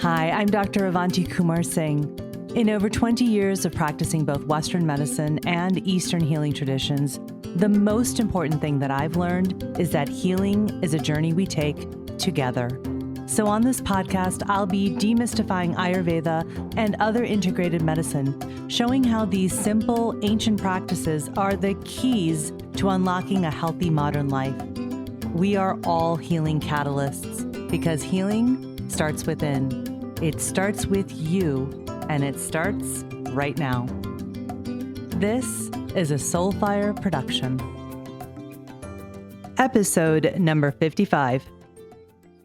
Hi, I'm Dr. Avanti Singh. In over 20 years of practicing both Western medicine and Eastern healing traditions, the most important thing that I've learned is that healing is a journey we take together. So on this podcast, I'll be demystifying Ayurveda and other integrated medicine, showing how these simple, ancient practices are the keys to unlocking a healthy modern life. We are all healing catalysts because healing starts within. It starts with you, and it starts right now. This is a Soulfire production. Episode number 55.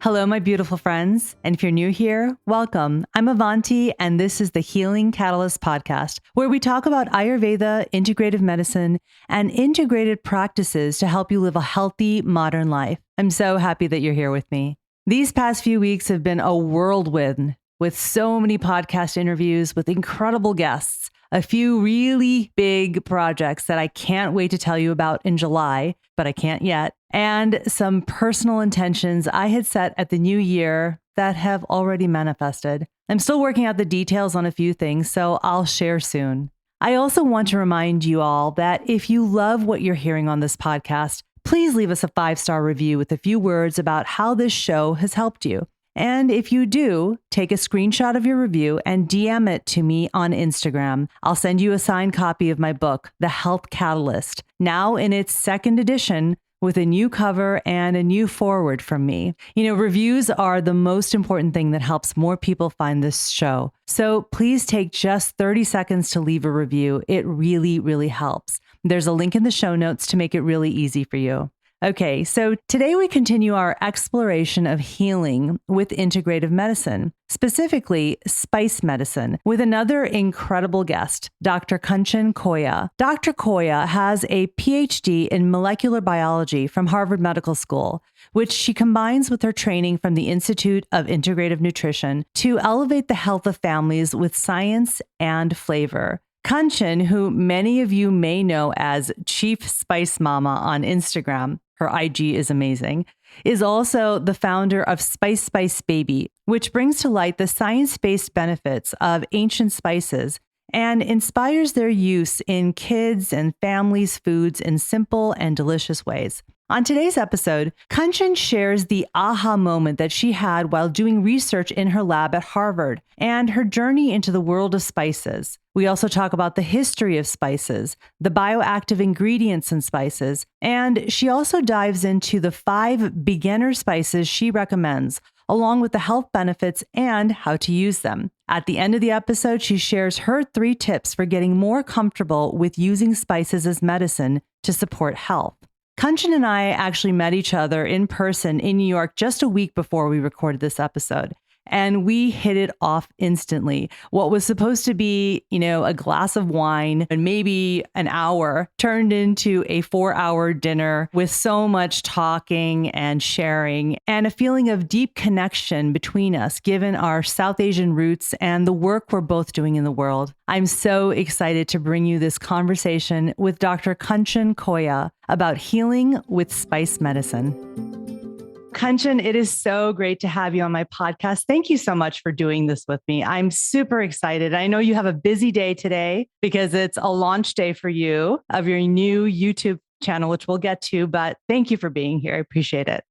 Hello, my beautiful friends. And if you're new here, welcome. I'm Avanti, and this is the Healing Catalyst podcast, where we talk about Ayurveda, integrative medicine, and integrated practices to help you live a healthy, modern life. I'm so happy that you're here with me. These past few weeks have been a whirlwind with so many podcast interviews with incredible guests, a few really big projects that I can't wait to tell you about in July, but I can't yet, and some personal intentions I had set at the new year that have already manifested. I'm still working out the details on a few things, so I'll share soon. I also want to remind you all that if you love what you're hearing on this podcast, please leave us a 5-star review with a few words about how this show has helped you. And if you do, take a screenshot of your review and DM it to me on Instagram. I'll send you a signed copy of my book, The Health Catalyst, now in its second edition with a new cover and a new foreword from me. You know, reviews are the most important thing that helps more people find this show. So please take just 30 seconds to leave a review. It really, really helps. There's a link in the show notes to make it really easy for you. Okay, so today we continue our exploration of healing with integrative medicine, specifically spice medicine, with another incredible guest, Dr. Kanchan Koya. Dr. Koya has a Ph.D. in molecular biology from Harvard Medical School, which she combines with her training from the Institute of Integrative Nutrition to elevate the health of families with science and flavor. Kanchan, who many of you may know as Chief Spice Mama on Instagram, her IG is amazing, is also the founder of Spice Baby, which brings to light the science-based benefits of ancient spices and inspires their use in kids' and families' foods in simple and delicious ways. On today's episode, Kanchan shares the aha moment that she had while doing research in her lab at Harvard and her journey into the world of spices. We also talk about the history of spices, the bioactive ingredients in spices, and she also dives into the 5 beginner spices she recommends, along with the health benefits and how to use them. At the end of the episode, she shares her 3 tips for getting more comfortable with using spices as medicine to support health. Kanchan and I actually met each other in person in New York just a week before we recorded this episode, and we hit it off instantly. What was supposed to be, a glass of wine and maybe an hour turned into a 4-hour dinner with so much talking and sharing and a feeling of deep connection between us, given our South Asian roots and the work we're both doing in the world. I'm so excited to bring you this conversation with Dr. Kanchan Koya about healing with spice medicine. Kanchan, it is so great to have you on my podcast. Thank you so much for doing this with me. I'm super excited. I know you have a busy day today because it's a launch day for you of your new YouTube channel, which we'll get to, but thank you for being here. I appreciate it.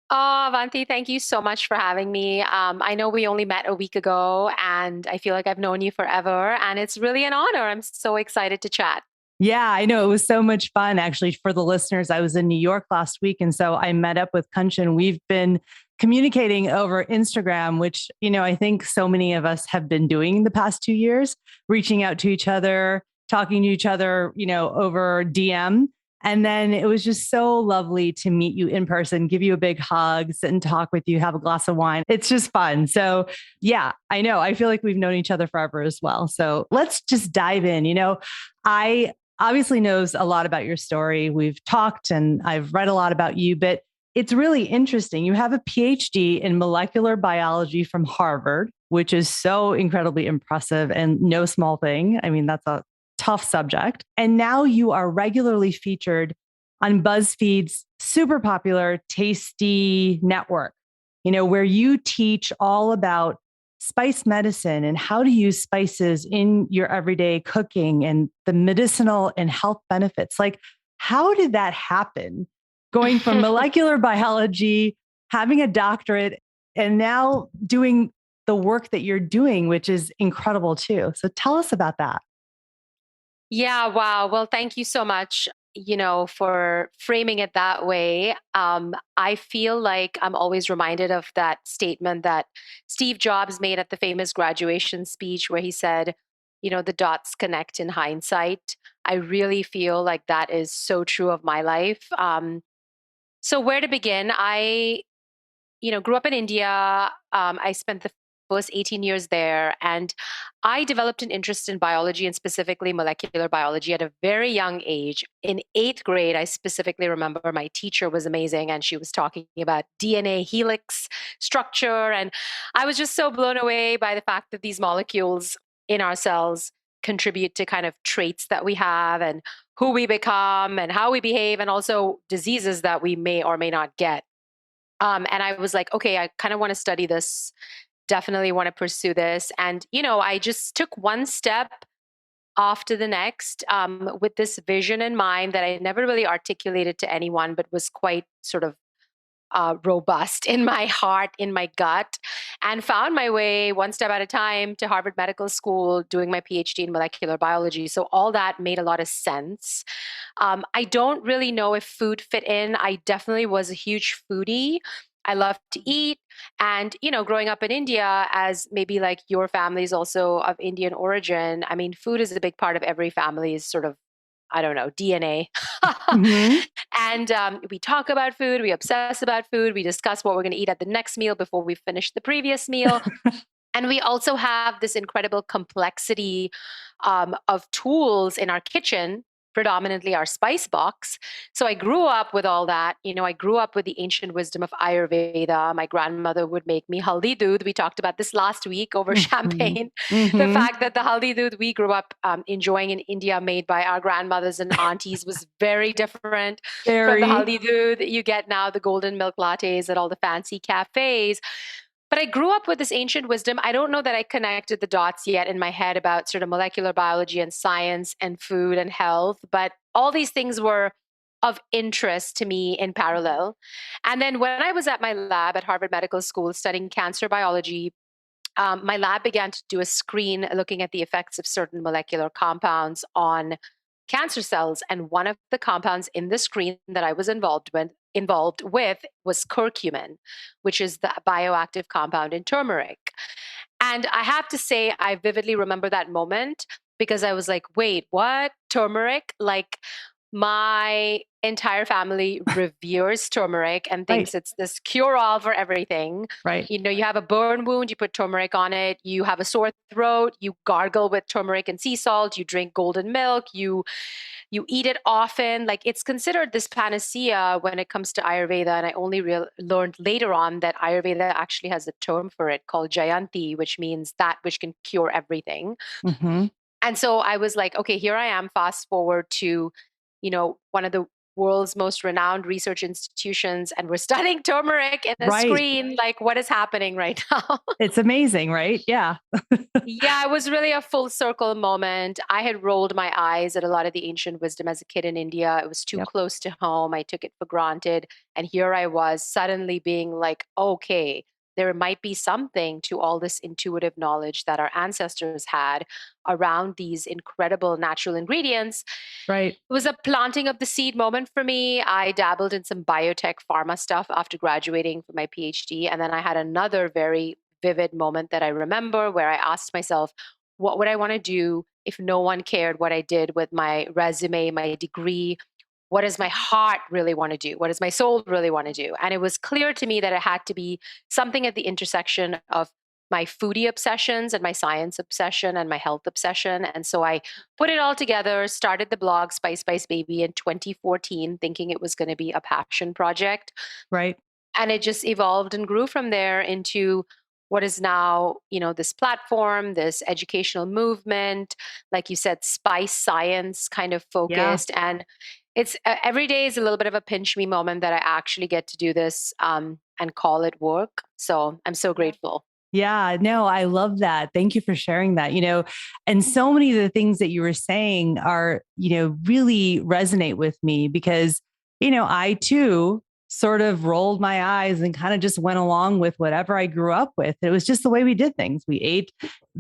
Oh, Avanti, thank you so much for having me. I know we only met a week ago, and I feel like I've known you forever, and it's really an honor. I'm so excited to chat. Yeah, I know. It was so much fun. Actually, for the listeners, I was in New York last week. And so I met up with Kanchan. We've been communicating over Instagram, which, I think so many of us have been doing the past 2 years, reaching out to each other, talking to each other, over DM. And then it was just so lovely to meet you in person, give you a big hug, sit and talk with you, have a glass of wine. It's just fun. So yeah, I know. I feel like we've known each other forever as well. So let's just dive in. I obviously knows a lot about your story. We've talked and I've read a lot about you, but it's really interesting. You have a PhD in molecular biology from Harvard, which is so incredibly impressive and no small thing. I mean, that's a tough subject. And now you are regularly featured on BuzzFeed's super popular Tasty Network, where you teach all about spice medicine and how to use spices in your everyday cooking and the medicinal and health benefits. Like, how did that happen? Going from molecular biology, having a doctorate, and now doing the work that you're doing, which is incredible too. So tell us about that. Yeah, wow. Well, thank you so much, for framing it that way. I feel like I'm always reminded of that statement that Steve Jobs made at the famous graduation speech where he said, the dots connect in hindsight. I really feel like that is so true of my life. So where to begin? I grew up in India. I spent the first 18 years there, and I developed an interest in biology and specifically molecular biology at a very young age. In eighth grade, I specifically remember my teacher was amazing, and she was talking about DNA helix structure. And I was just so blown away by the fact that these molecules in our cells contribute to kind of traits that we have and who we become and how we behave, and also diseases that we may or may not get. And I was like, okay, I kind of want to study this, definitely want to pursue this. And, I just took one step after the next with this vision in mind that I never really articulated to anyone, but was quite sort of robust in my heart, in my gut, and found my way one step at a time to Harvard Medical School doing my PhD in molecular biology. So all that made a lot of sense. I don't really know if food fit in. I definitely was a huge foodie. I love to eat. And, growing up in India, as maybe like your family is also of Indian origin, I mean, food is a big part of every family's sort of, I don't know, DNA. Hmm. And we talk about food, we obsess about food, we discuss what we're going to eat at the next meal before we finish the previous meal. And we also have this incredible complexity of tools in our kitchen, predominantly our spice box. So I grew up with all that. I grew up with the ancient wisdom of Ayurveda. My grandmother would make me haldi doodh. We talked about this last week over Hmm. champagne. The Hmm. fact that the haldi doodh we grew up enjoying in India, made by our grandmothers and aunties, was very different from the Very. haldi doodh that you get now, the golden milk lattes at all the fancy cafes. But I grew up with this ancient wisdom. I don't know that I connected the dots yet in my head about sort of molecular biology and science and food and health, but all these things were of interest to me in parallel. And then when I was at my lab at Harvard Medical School studying cancer biology, my lab began to do a screen looking at the effects of certain molecular compounds on cancer cells. And one of the compounds in the screen that I was involved with was curcumin, which is the bioactive compound in turmeric. And I have to say, I vividly remember that moment because I was like, wait, what? Turmeric? Like, my entire family reveres turmeric and Right. thinks it's this cure all for everything. Right. You have a burn wound, you put turmeric on it. You have a sore throat, you gargle with turmeric and sea salt. You drink golden milk. You eat it often. Like, it's considered this panacea when it comes to Ayurveda. And I only learned later on that Ayurveda actually has a term for it called Jayanti, which means that which can cure everything. Hmm. And so I was like, okay, here I am, fast forward to, one of the world's most renowned research institutions, and we're studying turmeric in a Right. screen. Like, what is happening right now? It's amazing, right? Yeah. Yeah, it was really a full circle moment. I had rolled my eyes at a lot of the ancient wisdom as a kid in India. It was too Yep. close to home. I took it for granted. And here I was suddenly being like, okay, there might be something to all this intuitive knowledge that our ancestors had around these incredible natural ingredients. Right. It was a planting of the seed moment for me. I dabbled in some biotech pharma stuff after graduating from my PhD. And then I had another very vivid moment that I remember where I asked myself, what would I want to do if no one cared what I did with my resume, my degree? What does my heart really want to do? What does my soul really want to do? And it was clear to me that it had to be something at the intersection of my foodie obsessions and my science obsession and my health obsession. And so I put it all together, started the blog Spice Spice Baby in 2014, thinking it was going to be a passion project. Right. And it just evolved and grew from there into what is now, this platform, this educational movement, like you said, spice science kind of Yeah. focused. And it's every day is a little bit of a pinch me moment that I actually get to do this and call it work. So I'm so grateful. Yeah, no, I love that. Thank you for sharing that. And so many of the things that you were saying are, really resonate with me because, I too sort of rolled my eyes and kind of just went along with whatever I grew up with. It was just the way we did things. We ate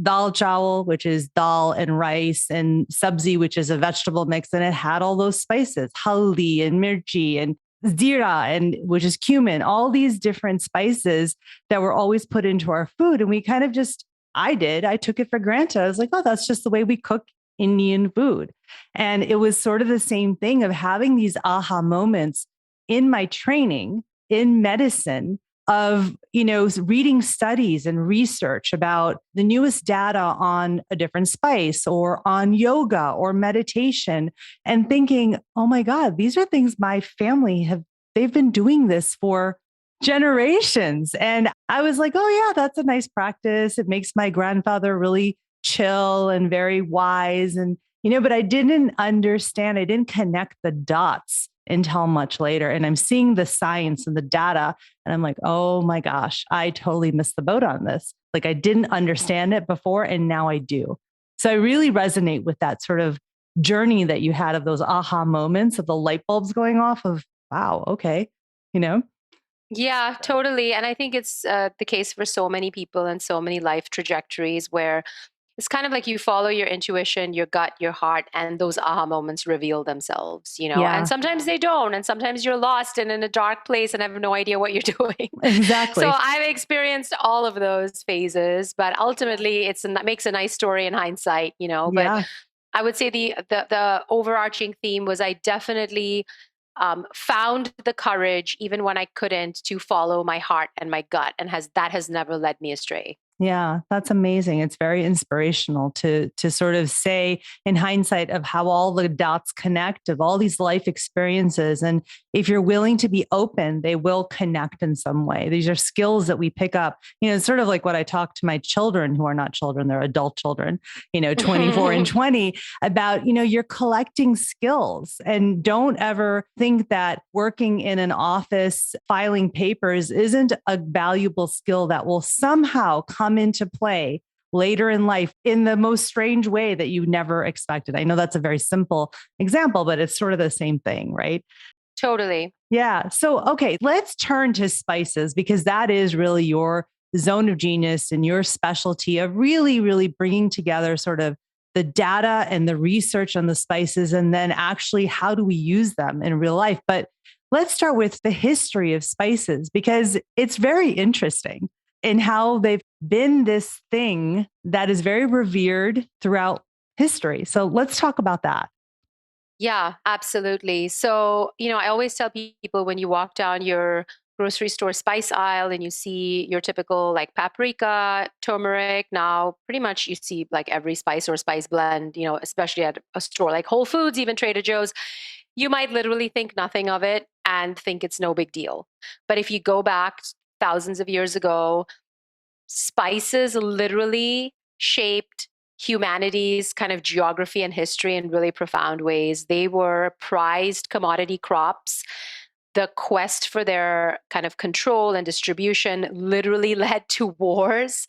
dal chawal, which is dal and rice, and sabzi, which is a vegetable mix, and it had all those spices, haldi and mirchi and zira, and which is cumin, all these different spices that were always put into our food. And we kind of just, I took it for granted. I was like, oh, that's just the way we cook Indian food. And it was sort of the same thing of having these aha moments in my training in medicine of, reading studies and research about the newest data on a different spice or on yoga or meditation and thinking, oh my God, these are things my family they've been doing this for generations. And I was like, oh, yeah, that's a nice practice. It makes my grandfather really chill and very wise. And, but I didn't understand, I didn't connect the dots until much later. And I'm seeing the science and the data. And I'm like, oh my gosh, I totally missed the boat on this. Like I didn't understand it before, and now I do. So I really resonate with that sort of journey that you had of those aha moments of the light bulbs going off of, wow, okay, you know? Yeah, totally. And I think it's the case for so many people and so many life trajectories where it's kind of like you follow your intuition, your gut, your heart, and those aha moments reveal themselves. And Yeah, sometimes they don't. And sometimes you're lost and in a dark place and have no idea what you're doing. So exactly. I've experienced all of those phases, but ultimately it makes a nice story in hindsight. But Yeah. I would say the overarching theme was I definitely found the courage, even when I couldn't, to follow my heart and my gut, and has never led me astray. Yeah, that's amazing. It's very inspirational to sort of say in hindsight of how all the dots connect of all these life experiences. And if you're willing to be open, they will connect in some way. These are skills that we pick up. It's sort of like what I talk to my children who are not children, they're adult children, 24 and 20 about, you're collecting skills, and don't ever think that working in an office filing papers isn't a valuable skill that will somehow come into play later in life in the most strange way that you never expected. I know that's a very simple example, but it's sort of the same thing, right? Totally. Yeah. So, okay, let's turn to spices because that is really your zone of genius and your specialty of really, really bringing together sort of the data and the research on the spices, and then actually how do we use them in real life. But let's start with the history of spices because it's very interesting in how they've been this thing that is very revered throughout history. So let's talk about that. Yeah, absolutely. So, I always tell people when you walk down your grocery store spice aisle and you see your typical like paprika, turmeric, now pretty much you see like every spice or spice blend, especially at a store like Whole Foods, even Trader Joe's, you might literally think nothing of it and think it's no big deal. But if you go back thousands of years ago, spices literally shaped humanity's kind of geography and history in really profound ways. They were prized commodity crops. The quest for their kind of control and distribution literally led to wars.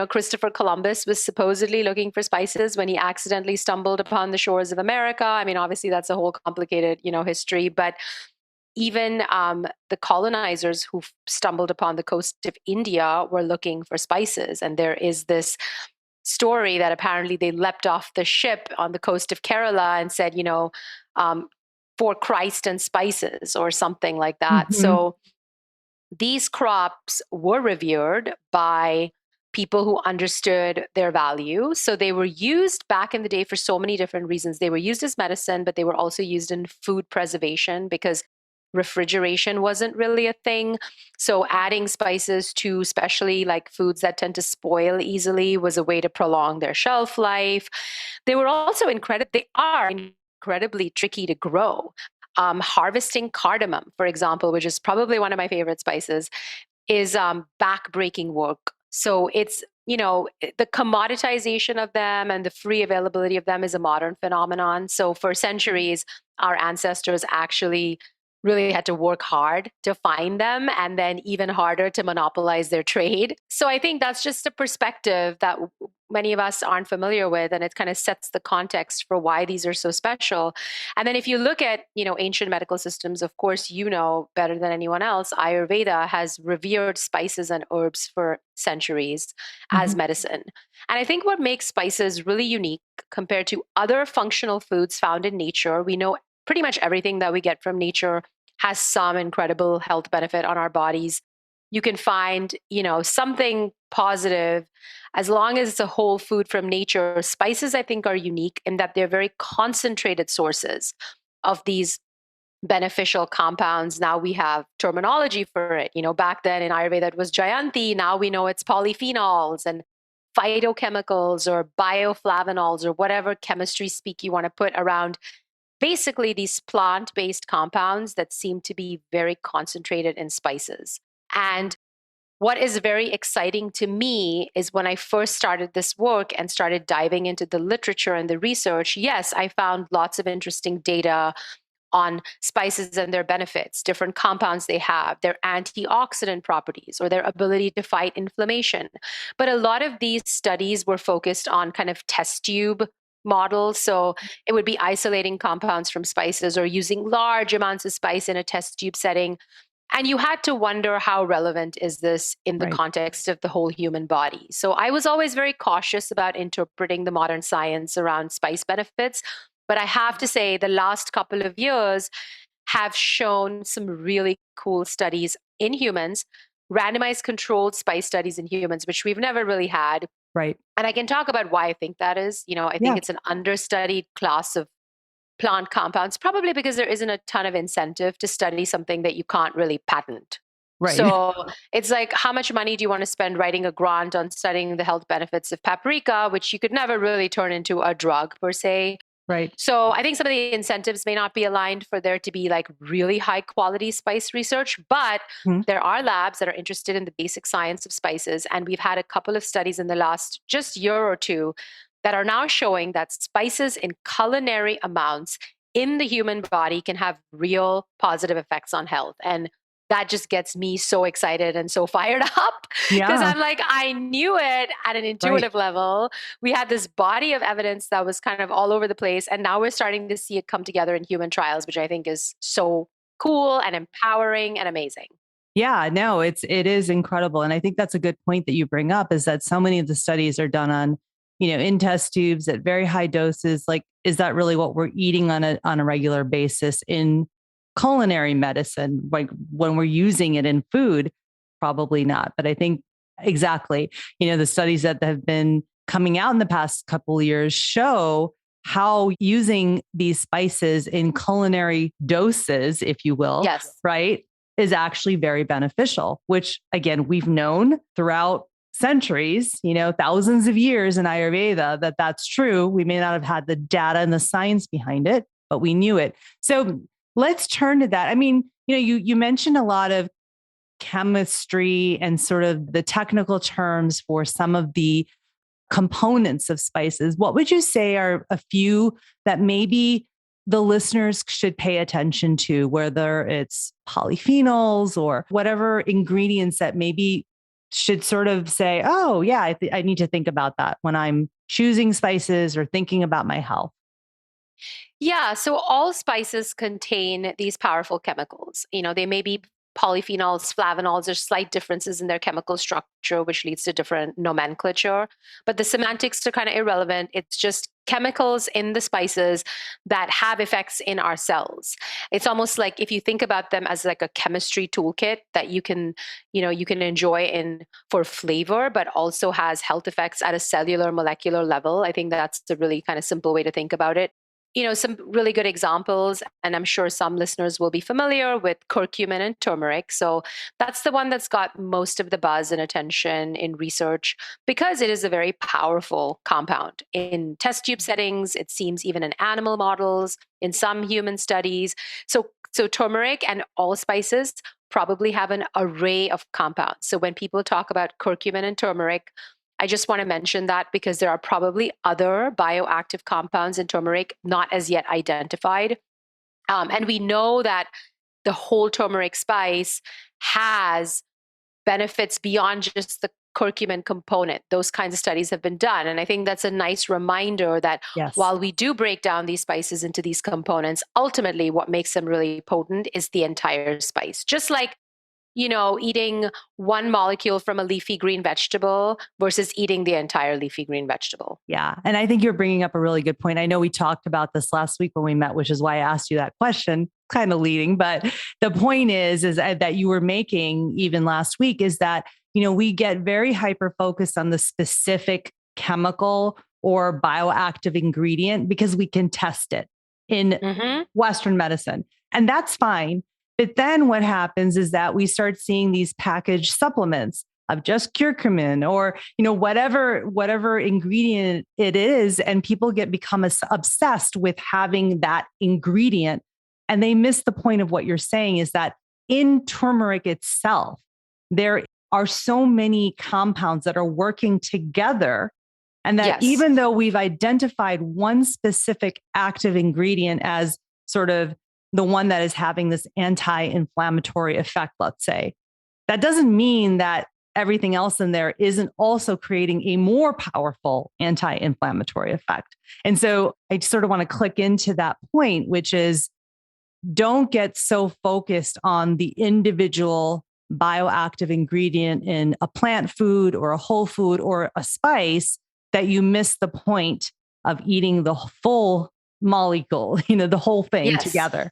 Christopher Columbus was supposedly looking for spices when he accidentally stumbled upon the shores of America. I mean, obviously, that's a whole complicated, history, but even the colonizers who stumbled upon the coast of India were looking for spices. And there is this story that apparently they leapt off the ship on the coast of Kerala and said, for Christ and spices or something like that. Mhm. So these crops were revered by people who understood their value. So they were used back in the day for so many different reasons. They were used as medicine, but they were also used in food preservation because refrigeration wasn't really a thing. So adding spices to especially like foods that tend to spoil easily was a way to prolong their shelf life. They are incredibly tricky to grow. Harvesting cardamom, for example, which is probably one of my favorite spices, is back-breaking work. So the commoditization of them and the free availability of them is a modern phenomenon. So for centuries, our ancestors actually really had to work hard to find them and then even harder to monopolize their trade. So I think that's just a perspective that many of us aren't familiar with, and it kind of sets the context for why these are so special. And then if you look at, ancient medical systems, of course, better than anyone else, Ayurveda has revered spices and herbs for centuries as Mhm. medicine. And I think what makes spices really unique compared to other functional foods found in nature, we know pretty much everything that we get from nature has some incredible health benefit on our bodies. You can find, something positive as long as it's a whole food from nature. Spices, I think, are unique in that they're very concentrated sources of these beneficial compounds. Now we have terminology for it. Back then in Ayurveda it was Jayanti. Now we know it's polyphenols and phytochemicals or bioflavonols or whatever chemistry speak you want to put around basically these plant based compounds that seem to be very concentrated in spices. And what is very exciting to me is when I first started this work and started diving into the literature and the research, yes, I found lots of interesting data on spices and their benefits, different compounds they have, their antioxidant properties, or their ability to fight inflammation. But a lot of these studies were focused on kind of test tube models. So it would be isolating compounds from spices or using large amounts of spice in a test tube setting. And you had to wonder, how relevant is this in the Right. context of the whole human body? So I was always very cautious about interpreting the modern science around spice benefits. But I have to say, the last couple of years have shown some really cool studies in humans, randomized controlled spice studies in humans, which we've never really had. Right. And I can talk about why I think that is. I think Yeah. it's an understudied class of plant compounds, probably because there isn't a ton of incentive to study something that you can't really patent. Right. So it's like, how much money do you want to spend writing a grant on studying the health benefits of paprika, which you could never really turn into a drug per se? Right. So I think some of the incentives may not be aligned for there to be like really high quality spice research, but Mhm. there are labs that are interested in the basic science of spices. And we've had a couple of studies in the last just year or two that are now showing that spices in culinary amounts in the human body can have real positive effects on health. And that just gets me so excited and so fired up because Yeah. I'm like, I knew it at an Right. intuitive level. We had this body of evidence that was kind of all over the place. And now we're starting to see it come together in human trials, which I think is so cool and empowering and amazing. Yeah, no, it is incredible. And I think that's a good point that you bring up, is that so many of the studies are done on, in test tubes at very high doses. Like, is that really what we're eating on a regular basis in culinary medicine? Like when we're using it in food, probably not. But I think exactly, the studies that have been coming out in the past couple of years show how using these spices in culinary doses, if you will, Yes. right, is actually very beneficial, which again, we've known throughout centuries, thousands of years in Ayurveda that that's true. We may not have had the data and the science behind it, but we knew it. So let's turn to that. I mean, you mentioned a lot of chemistry and sort of the technical terms for some of the components of spices. What would you say are a few that maybe the listeners should pay attention to, whether it's polyphenols or whatever ingredients that maybe should sort of say, oh, yeah, I need to think about that when I'm choosing spices or thinking about my health? Yeah, so all spices contain these powerful chemicals. They may be polyphenols, flavonols, there's slight differences in their chemical structure, which leads to different nomenclature. But the semantics are kind of irrelevant. It's just chemicals in the spices that have effects in our cells. It's almost like if you think about them as like a chemistry toolkit that you can enjoy in for flavor, but also has health effects at a cellular molecular level. I think that's a really kind of simple way to think about it. Some really good examples, and I'm sure some listeners will be familiar with curcumin and turmeric. So that's the one that's got most of the buzz and attention in research because it is a very powerful compound. In test tube settings, it seems even in animal models, in some human studies. So turmeric and allspices probably have an array of compounds. So when people talk about curcumin and turmeric, I just want to mention that because there are probably other bioactive compounds in turmeric not as yet identified. And we know that the whole turmeric spice has benefits beyond just the curcumin component. Those kinds of studies have been done. And I think that's a nice reminder that Yes. while we do break down these spices into these components, ultimately what makes them really potent is the entire spice. Just like, eating one molecule from a leafy green vegetable versus eating the entire leafy green vegetable. Yeah. And I think you're bringing up a really good point. I know we talked about this last week when we met, which is why I asked you that question, kind of leading. But the point is that you were making even last week is that, we get very hyper focused on the specific chemical or bioactive ingredient because we can test it in Western medicine. And that's fine. But then what happens is that we start seeing these packaged supplements of just curcumin or, whatever ingredient it is. And people become obsessed with having that ingredient. And they miss the point of what you're saying is that in turmeric itself, there are so many compounds that are working together. And that even though we've identified one specific active ingredient as sort of the one that is having this anti-inflammatory effect, let's say, that doesn't mean that everything else in there isn't also creating a more powerful anti-inflammatory effect. And so I sort of want to click into that point, which is don't get so focused on the individual bioactive ingredient in a plant food or a whole food or a spice that you miss the point of eating the full molecule, the whole thing together.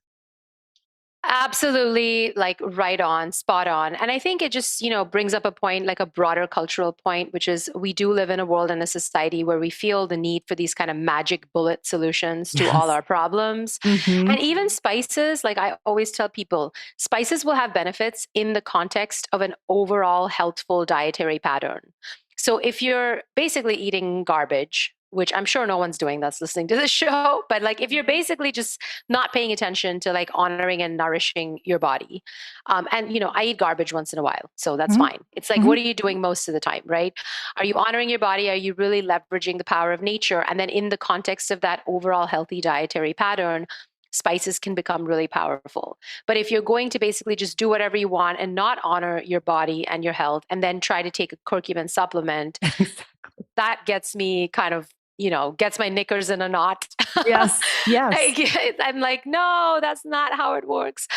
Absolutely, like right on, spot on. And I think it just, brings up a point, like a broader cultural point, which is we do live in a world and a society where we feel the need for these kind of magic bullet solutions to all our problems. And even spices, like I always tell people, spices will have benefits in the context of an overall healthful dietary pattern. So if you're basically eating garbage, which I'm sure no one's doing that's listening to this show, but like if you're basically just not paying attention to like honoring and nourishing your body, and I eat garbage once in a while, so that's fine. It's like, what are you doing most of the time, right? Are you honoring your body? Are you really leveraging the power of nature? And then in the context of that overall healthy dietary pattern, spices can become really powerful. But if you're going to basically just do whatever you want and not honor your body and your health, and then try to take a curcumin supplement, that gets me kind of, gets my knickers in a knot. Yes. I'm like, no, that's not how it works.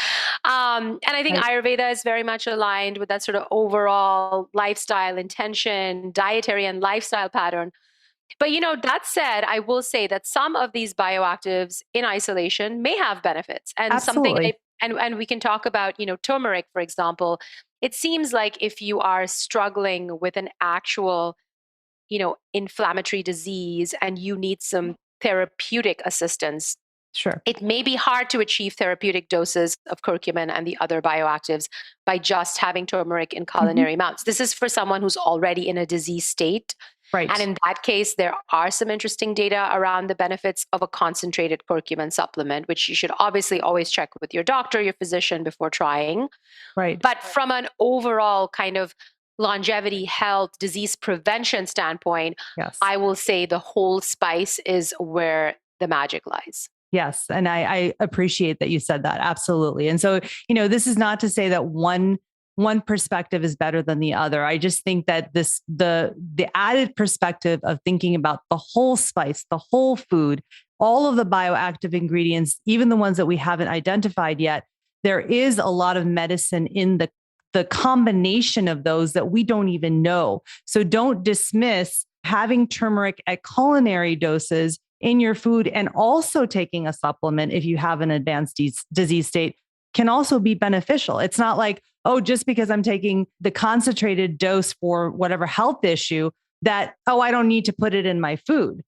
And I think Ayurveda is very much aligned with that sort of overall lifestyle intention, dietary and lifestyle pattern. But, that said, I will say that some of these bioactives in isolation may have benefits. And Absolutely. and we can talk about, turmeric, for example. It seems like if you are struggling with an actual inflammatory disease and you need some therapeutic assistance, Sure. it may be hard to achieve therapeutic doses of curcumin and the other bioactives by just having turmeric in culinary amounts. This is for someone who's already in a disease state. Right. And in that case, there are some interesting data around the benefits of a concentrated curcumin supplement, which you should obviously always check with your doctor, your physician before trying. Right. But from an overall kind of longevity, health, disease prevention standpoint, I will say the whole spice is where the magic lies. Yes. And I appreciate that you said that. Absolutely. And so, this is not to say that one perspective is better than the other. I just think that the added perspective of thinking about the whole spice, the whole food, all of the bioactive ingredients, even the ones that we haven't identified yet, there is a lot of medicine in the combination of those that we don't even know. So don't dismiss having turmeric at culinary doses in your food and also taking a supplement if you have an advanced disease state can also be beneficial. It's not like, oh, just because I'm taking the concentrated dose for whatever health issue that, oh, I don't need to put it in my food,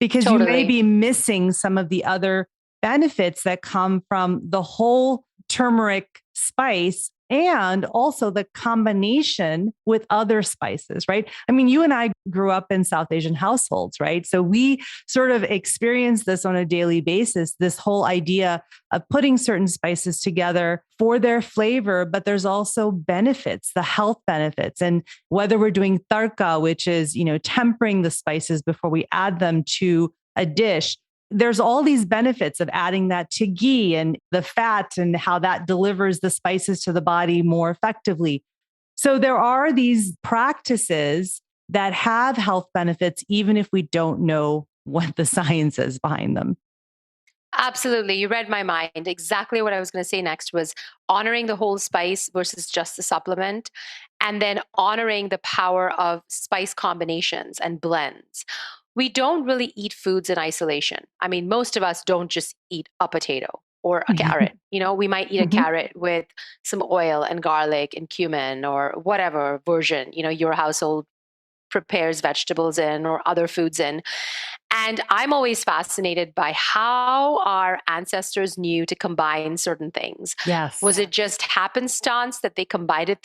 because you may be missing some of the other benefits that come from the whole turmeric spice and also the combination with other spices, right? I mean, you and I grew up in South Asian households, right? So we sort of experience this on a daily basis, this whole idea of putting certain spices together for their flavor, but there's also benefits, the health benefits. And whether we're doing tarka, which is, tempering the spices before we add them to a dish, there's all these benefits of adding that to ghee and the fat and how that delivers the spices to the body more effectively. So there are these practices that have health benefits, even if we don't know what the science is behind them. Absolutely. You read my mind. Exactly what I was going to say next was honoring the whole spice versus just the supplement, and then honoring the power of spice combinations and blends. We don't really eat foods in isolation. I mean, most of us don't just eat a potato or a carrot. We might eat a Mhm. carrot with some oil and garlic and cumin or whatever version, your household prepares vegetables in or other foods in. And I'm always fascinated by how our ancestors knew to combine certain things. Was Yes. it just happenstance that they combined,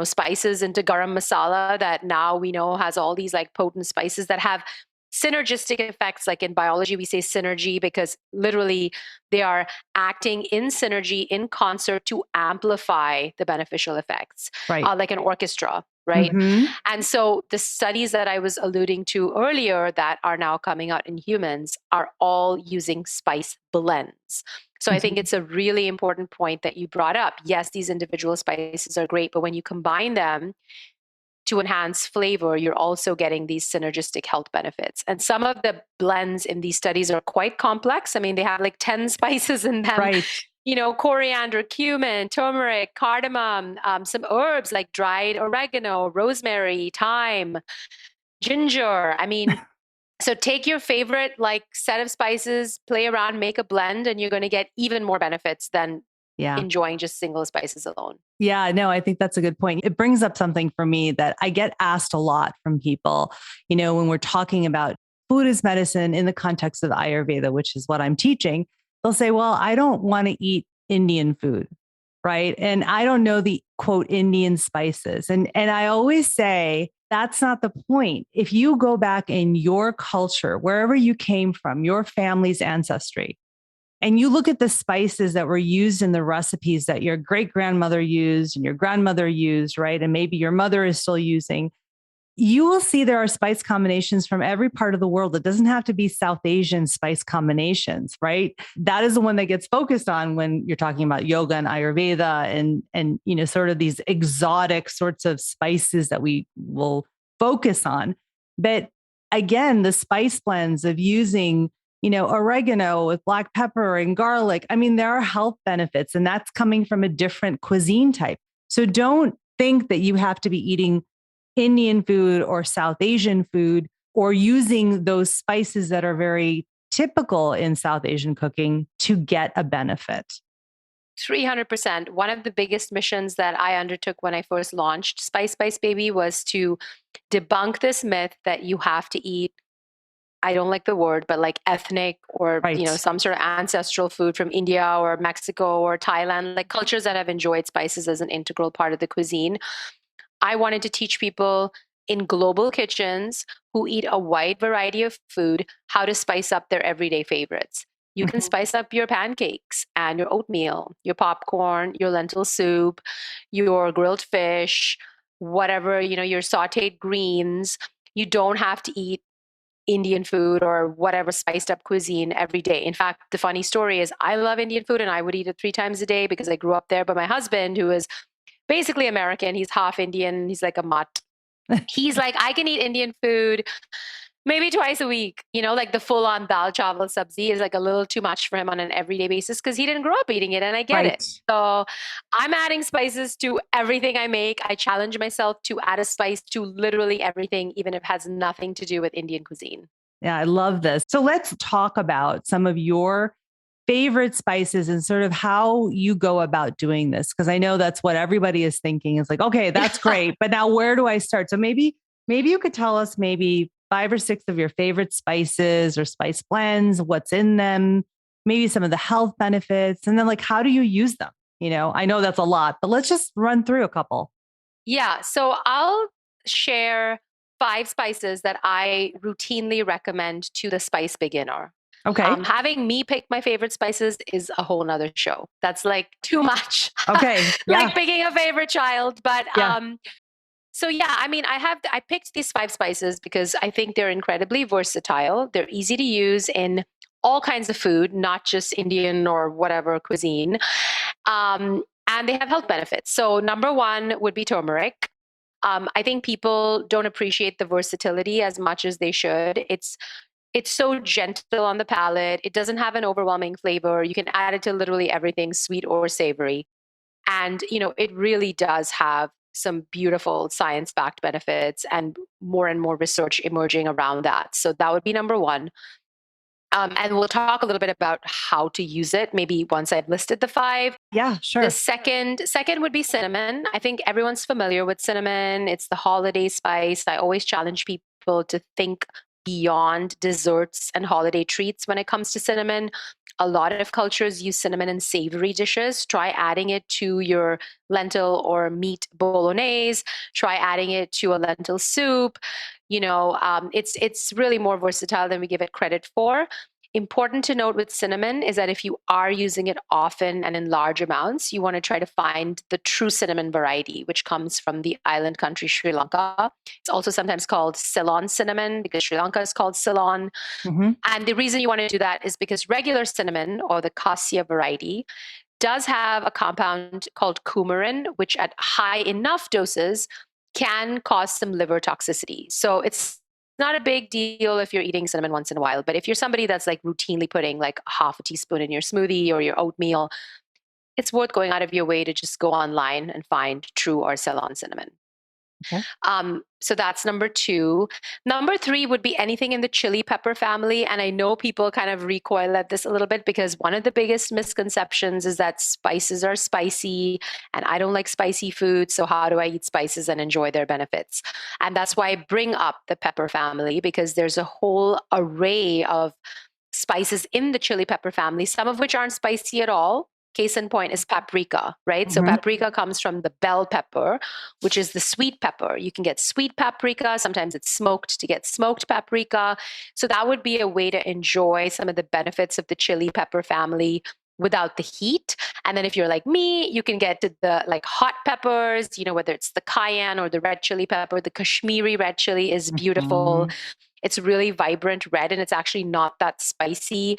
spices into garam masala that now we know has all these like potent spices that have synergistic effects? Like in biology, we say synergy because literally they are acting in synergy in concert to amplify the beneficial effects, Right. like an orchestra, right? Hmm. And so the studies that I was alluding to earlier that are now coming out in humans are all using spice blends. So I think it's a really important point that you brought up. Yes, these individual spices are great, but when you combine them to enhance flavor, you're also getting these synergistic health benefits. And some of the blends in these studies are quite complex. I mean, they have like 10 spices in them, Right. coriander, cumin, turmeric, cardamom, some herbs like dried oregano, rosemary, thyme, ginger. I mean, so take your favorite like set of spices, play around, make a blend, and you're going to get even more benefits than Yeah. enjoying just single spices alone. Yeah, no, I think that's a good point. It brings up something for me that I get asked a lot from people, when we're talking about food as medicine in the context of Ayurveda, which is what I'm teaching. They'll say, well, I don't want to eat Indian food, right? And I don't know the quote Indian spices. And I always say, that's not the point. If you go back in your culture, wherever you came from, your family's ancestry, and you look at the spices that were used in the recipes that your great grandmother used and your grandmother used, right? And maybe your mother is still using, you will see there are spice combinations from every part of the world. It doesn't have to be South Asian spice combinations, right? That is the one that gets focused on when you're talking about yoga and Ayurveda and sort of these exotic sorts of spices that we will focus on. But again, the spice blends of using oregano with black pepper and garlic. I mean, there are health benefits, and that's coming from a different cuisine type. So don't think that you have to be eating Indian food or South Asian food or using those spices that are very typical in South Asian cooking to get a benefit. 300%. One of the biggest missions that I undertook when I first launched Spice Spice Baby was to debunk this myth that you have to eat, I don't like the word, but like ethnic or, Right. some sort of ancestral food from India or Mexico or Thailand, like cultures that have enjoyed spices as an integral part of the cuisine. I wanted to teach people in global kitchens who eat a wide variety of food how to spice up their everyday favorites. You can Mhm. spice up your pancakes and your oatmeal, your popcorn, your lentil soup, your grilled fish, whatever, your sauteed greens. You don't have to eat Indian food or whatever spiced up cuisine every day. In fact, the funny story is I love Indian food and I would eat it 3 times a day because I grew up there. But my husband, who is basically American, he's half Indian, he's like a mutt. He's like, I can eat Indian food maybe twice a week. Like the full on dal chawal sabzi is like a little too much for him on an everyday basis because he didn't grow up eating it. And I get it. Right. So I'm adding spices to everything I make. I challenge myself to add a spice to literally everything, even if it has nothing to do with Indian cuisine. Yeah, I love this. So let's talk about some of your favorite spices and sort of how you go about doing this. Because I know that's what everybody is thinking. It's like, okay, that's great. But now where do I start? So maybe you could tell us maybe 5 or 6 of your favorite spices or spice blends, what's in them, maybe some of the health benefits, and then like how do you use them? I know that's a lot, but let's just run through a couple. Yeah. So I'll share 5 spices that I routinely recommend to the spice beginner. Okay. Having me pick my favorite spices is a whole nother show. That's like too much, Okay. like Yeah. picking a favorite child. But Yeah. So yeah, I mean, I picked these five spices because I think they're incredibly versatile. They're easy to use in all kinds of food, not just Indian or whatever cuisine. And they have health benefits. So number one would be turmeric. I think people don't appreciate the versatility as much as they should. It's so gentle on the palate. It doesn't have an overwhelming flavor. You can add it to literally everything, sweet or savory. And, it really does have some beautiful science backed benefits and more research emerging around that. So that would be number one. And we'll talk a little bit about how to use it, maybe once I've listed the five. Yeah, The sure. second would be cinnamon. I think everyone's familiar with cinnamon. It's the holiday spice. I always challenge people to think beyond desserts and holiday treats when it comes to cinnamon. A lot of cultures use cinnamon in savory dishes. Try adding it to your lentil or meat bolognese. Try adding it to a lentil soup. It's really more versatile than we give it credit for. Important to note with cinnamon is that if you are using it often and in large amounts, you want to try to find the true cinnamon variety, which comes from the island country Sri Lanka. It's also sometimes called Ceylon cinnamon because Sri Lanka is called Ceylon. Hmm. And the reason you want to do that is because regular cinnamon or the cassia variety does have a compound called coumarin, which at high enough doses can cause some liver toxicity. So it's not a big deal if you're eating cinnamon once in a while, but if you're somebody that's like routinely putting like half a teaspoon in your smoothie or your oatmeal, it's worth going out of your way to just go online and find true or Ceylon cinnamon. Okay. So that's number two. Number three would be anything in the chili pepper family. And I know people kind of recoil at this a little bit because one of the biggest misconceptions is that spices are spicy and I don't like spicy food. So how do I eat spices and enjoy their benefits? And that's why I bring up the pepper family because there's a whole array of spices in the chili pepper family, some of which aren't spicy at all. Case in point is paprika, right? So Hmm. paprika comes from the bell pepper, which is the sweet pepper. You can get sweet paprika. Sometimes it's smoked to get smoked paprika. So that would be a way to enjoy some of the benefits of the chili pepper family without the heat. And then if you're like me, you can get to the like hot peppers, whether it's the cayenne or the red chili pepper. The Kashmiri red chili is beautiful. Hmm. It's really vibrant red and it's actually not that spicy.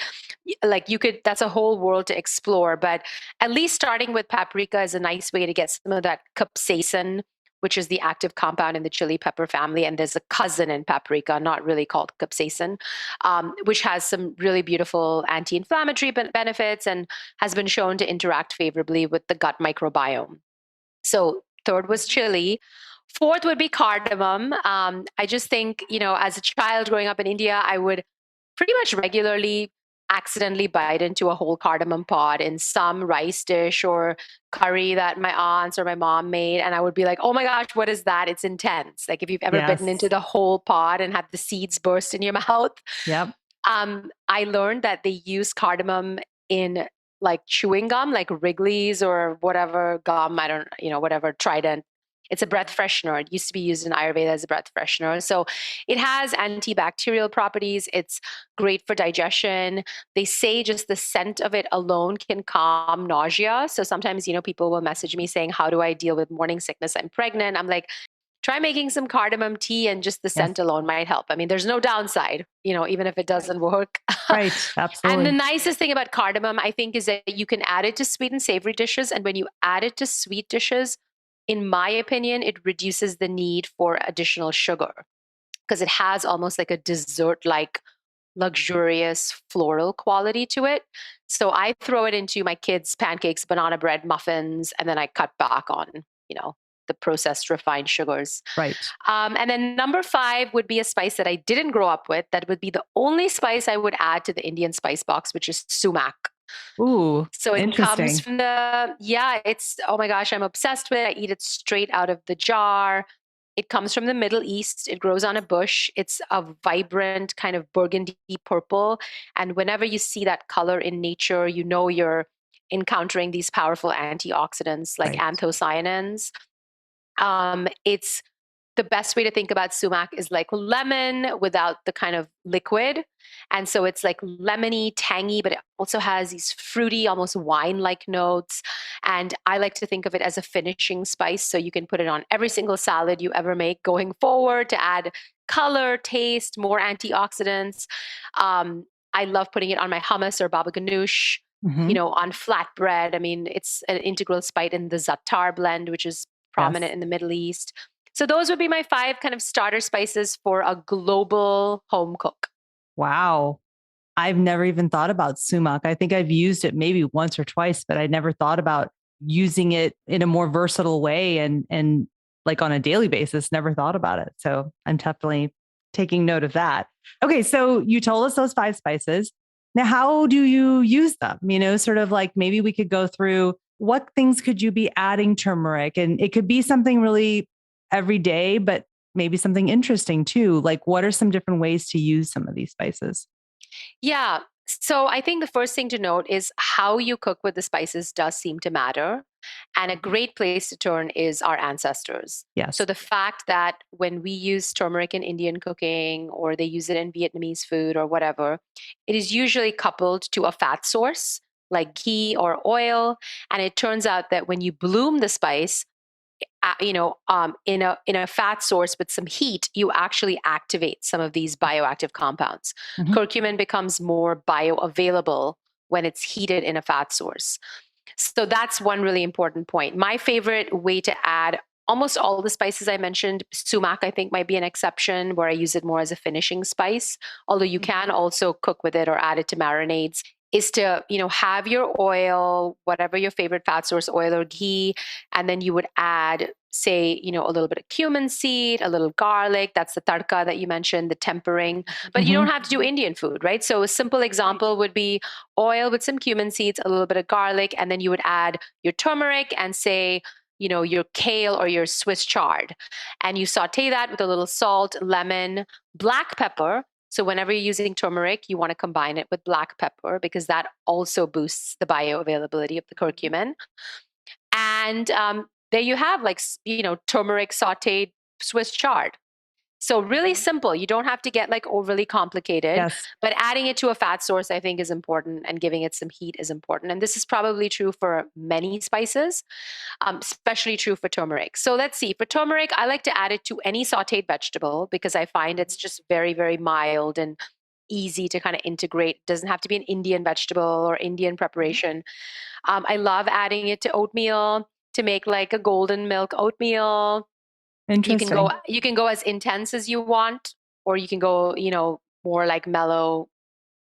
Like that's a whole world to explore, but at least starting with paprika is a nice way to get some of that capsaicin, which is the active compound in the chili pepper family. And there's a cousin in paprika, not really called capsaicin, which has some really beautiful anti-inflammatory benefits and has been shown to interact favorably with the gut microbiome. So third was chili. Fourth would be cardamom. I just think, as a child growing up in India, I would pretty much regularly accidentally bite into a whole cardamom pod in some rice dish or curry that my aunts or my mom made. And I would be like, oh my gosh, what is that? It's intense. Like if you've ever bitten into Yes. the whole pod and had the seeds burst in your mouth. Yep. I learned that they use cardamom in like chewing gum, like Wrigley's or whatever gum, I don't, whatever, Trident. It's a breath freshener. It used to be used in Ayurveda as a breath freshener. So it has antibacterial properties. It's great for digestion. They say just the scent of it alone can calm nausea. So sometimes, people will message me saying, how do I deal with morning sickness? I'm pregnant. I'm like, try making some cardamom tea and just the Yes. scent alone might help. I mean, there's no downside, even if it doesn't work. Right. And the Absolutely. nicest thing about cardamom, I think, is that you can add it to sweet and savory dishes. And when you add it to sweet dishes, in my opinion, it reduces the need for additional sugar because it has almost like a dessert like luxurious floral quality to it. So I throw it into my kids' pancakes, banana bread, muffins, and then I cut back on, you know, the processed refined sugars. Right. And then number five would be a spice that I didn't grow up with. That would be the only spice I would add to the Indian spice box, which is sumac. Ooh, So it comes interesting. from it's, oh my gosh, I'm obsessed with it. I eat it straight out of the jar. It comes from the Middle East. It grows on a bush. It's a vibrant kind of burgundy purple. And whenever you see that color in nature, you know you're encountering these powerful antioxidants like Right. anthocyanins. It's the best way to think about sumac is like lemon without the kind of liquid. And so it's like lemony, tangy, but it also has these fruity, almost wine-like notes. And I like to think of it as a finishing spice. So you can put it on every single salad you ever make going forward to add color, taste, more antioxidants. Um, I love putting it on my hummus or baba ganoush, Hmm. on flatbread. I mean, it's an integral spice in the za'atar blend, which is prominent Yes. in the Middle East. So those would be my 5 kind of starter spices for a global home cook. Wow. I've never even thought about sumac. I think I've used it maybe once or twice, but I never thought about using it in a more versatile way and like on a daily basis, never thought about it. So I'm definitely taking note of that. Okay, so you told us those 5 spices. Now, how do you use them? Sort of like maybe we could go through what things could you be adding turmeric? And it could be something really every day, but maybe something interesting too. Like what are some different ways to use some of these spices? Yeah. So I think the first thing to note is how you cook with the spices does seem to matter. And a great place to turn is our ancestors. So Yes. the fact that when we use turmeric in Indian cooking or they use it in Vietnamese food or whatever, it is usually coupled to a fat source like ghee or oil. And it turns out that when you bloom the spice, in a fat source with some heat, you actually activate some of these bioactive compounds. Mhm. Curcumin becomes more bioavailable when it's heated in a fat source. So that's one really important point. My favorite way to add almost all the spices I mentioned, sumac, I think, might be an exception where I use it more as a finishing spice, although you can also cook with it or add it to marinades. Is to, have your oil, whatever your favorite fat source, oil or ghee, and then you would add, say, a little bit of cumin seed, a little garlic. That's the tadka that you mentioned, the tempering. But you don't Mhm. have to do Indian food, right? So a simple example would be oil with some cumin seeds, a little bit of garlic, and then you would add your turmeric and say, your kale or your Swiss chard. And you saute that with a little salt, lemon, black pepper. So whenever you're using turmeric, you want to combine it with black pepper because that also boosts the bioavailability of the curcumin. And there you have turmeric sauteed Swiss chard. So really simple. You don't have to get like overly complicated, Yes. but adding it to a fat source I think is important and giving it some heat is important. And this is probably true for many spices, especially true for turmeric. So let's see. For turmeric, I like to add it to any sauteed vegetable because I find it's just very, very mild and easy to kind of integrate. It doesn't have to be an Indian vegetable or Indian preparation. I love adding it to oatmeal to make like a golden milk oatmeal. Interesting. You can go as intense as you want, or you can go, more like mellow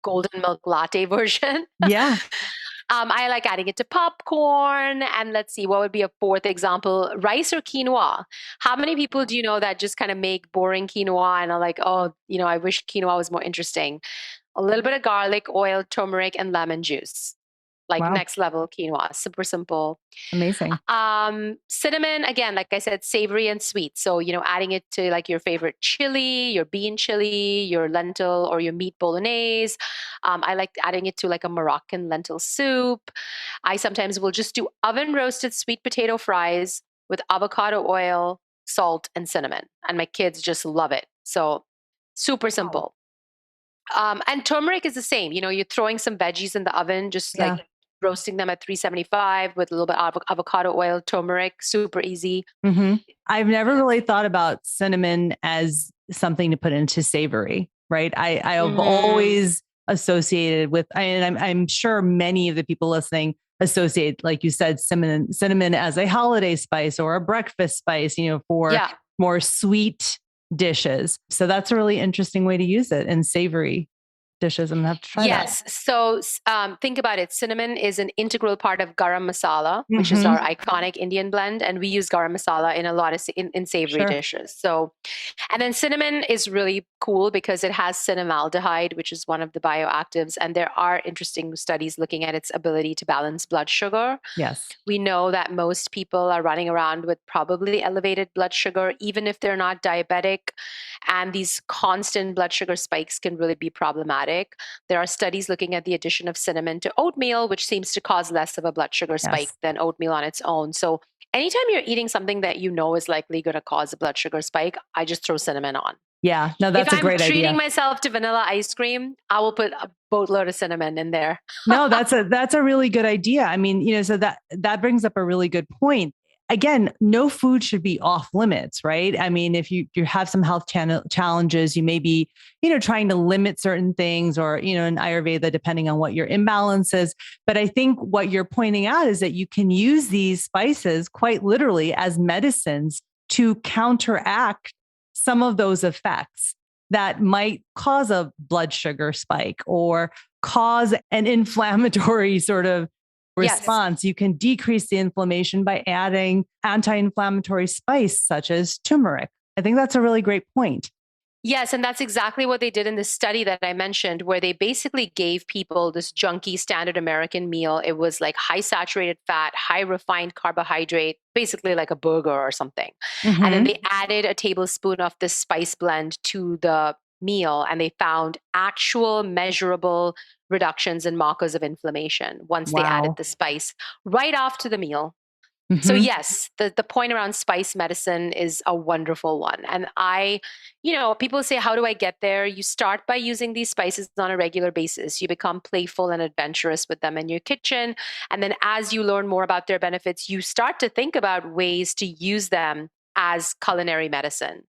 golden milk latte version. Yeah. I like adding it to popcorn. And let's see, what would be a fourth example? Rice or quinoa. How many people do you know that just kind of make boring quinoa and are like, oh, I wish quinoa was more interesting? A little bit of garlic, oil, turmeric, and lemon juice. Like Wow. next level quinoa, super simple. Amazing. Cinnamon, again, like I said, savory and sweet. So, adding it to like your favorite chili, your bean chili, your lentil or your meat bolognese. I like adding it to like a Moroccan lentil soup. I sometimes will just do oven roasted sweet potato fries with avocado oil, salt, and cinnamon. And my kids just love it. So, super simple. And turmeric is the same. You're throwing some veggies in the oven, just like Yeah. roasting them at 375 with a little bit of avocado oil, turmeric, super easy. Hmm. I've never really thought about cinnamon as something to put into savory, right? I have Hmm. always associated with, and I'm sure many of the people listening associate, like you said, cinnamon as a holiday spice or a breakfast spice, for Yeah. more sweet dishes. So that's a really interesting way to use it in savory dishes. I'm gonna have to try that. Yes. So think about it. Cinnamon is an integral part of garam masala, which is our Hmm. iconic Indian blend, and we use garam masala in a lot of in savory Sure. dishes. So, and then cinnamon is really cool because it has cinnamaldehyde, which is one of the bioactives, and there are interesting studies looking at its ability to balance blood sugar. Yes. We know that most people are running around with probably elevated blood sugar, even if they're not diabetic. And these constant blood sugar spikes can really be problematic. There are studies looking at the addition of cinnamon to oatmeal, which seems to cause less of a blood sugar spike Yes. than oatmeal on its own. So, anytime you're eating something that you know is likely going to cause a blood sugar spike, I just throw cinnamon on. Yeah, no, If that's a I'm great treating idea. myself to vanilla ice cream, I will put a boatload of cinnamon in there. No, that's a really good idea. I mean, so that brings up a really good point. Again, no food should be off limits, right? I mean, if you have some health challenges, you may be, trying to limit certain things, or, in Ayurveda, depending on what your imbalance is. But I think what you're pointing out is that you can use these spices quite literally as medicines to counteract some of those effects that might cause a blood sugar spike or cause an inflammatory sort of response. Yes. You can decrease the inflammation by adding anti-inflammatory spice such as turmeric. I think that's a really great point. Yes, and that's exactly what they did in this study that I mentioned, where they basically gave people this junky standard American meal. It was like high saturated fat, high refined carbohydrate, basically like a burger or something. Mm-hmm. And then they added a tablespoon of this spice blend to the meal, and they found actual measurable reductions in markers of inflammation once they added the spice right after the meal. Mm-hmm. So yes, the point around spice medicine is a wonderful one. And people say, how do I get there? You start by using these spices on a regular basis. You become playful and adventurous with them in your kitchen. And then as you learn more about their benefits, you start to think about ways to use them as culinary medicine.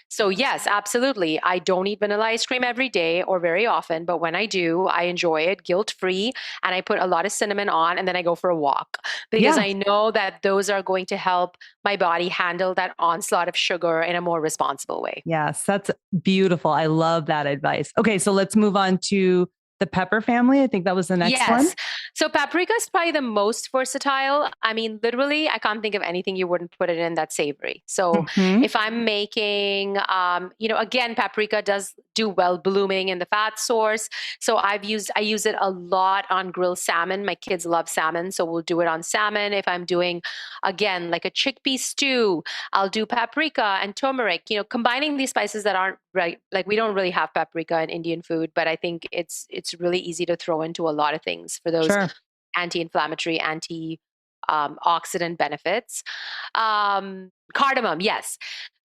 So yes, absolutely. I don't eat vanilla ice cream every day or very often, but when I do, I enjoy it guilt-free, and I put a lot of cinnamon on, and then I go for a walk because I know that those are going to help my body handle that onslaught of sugar in a more responsible way. Yes, that's beautiful. I love that advice. Okay, so let's move on to the pepper family. I think that was the next one. So paprika is probably the most versatile. I mean, literally, I can't think of anything you wouldn't put it in that's savory. So if I'm making, again, paprika does do well blooming in the fat source. So I use it a lot on grilled salmon. My kids love salmon, so we'll do it on salmon. If I'm doing, again, like a chickpea stew, I'll do paprika and turmeric, combining these spices that aren't right. Like, we don't really have paprika in Indian food, but I think it's really easy to throw into a lot of things for those anti-inflammatory, oxidant benefits. Cardamom, yes.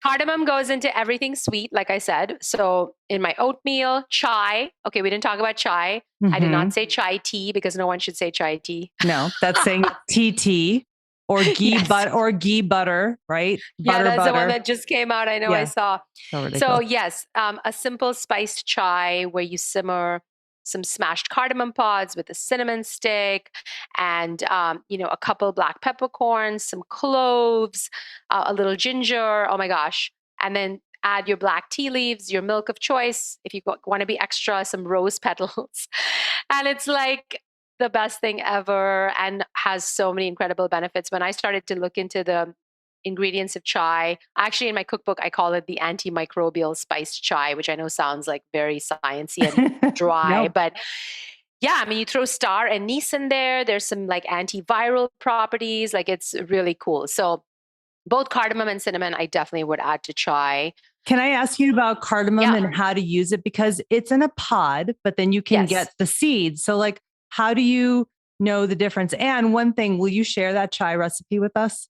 Cardamom goes into everything sweet, like I said. So in my oatmeal, chai. Okay, we didn't talk about chai. I did not say chai tea because no one should say chai tea. No, that's saying TT. Or ghee butter, right? Yeah, that's butter. The one that just came out. I know, I saw. So yes, a simple spiced chai where you simmer some smashed cardamom pods with a cinnamon stick and, a couple black peppercorns, some cloves, a little ginger. Oh my gosh. And then add your black tea leaves, your milk of choice. If you want to be extra, some rose petals. And it's like the best thing ever and has so many incredible benefits. When I started to look into the ingredients of chai, actually in my cookbook, I call it the antimicrobial spiced chai, which I know sounds like very sciencey and dry, but yeah, I mean, you throw star anise in there. There's some like antiviral properties. Like, it's really cool. So both cardamom and cinnamon, I definitely would add to chai. Can I ask you about cardamom and how to use it? Because it's in a pod, but then you can get the seeds. So like, how do you know the difference? And one thing, will you share that chai recipe with us?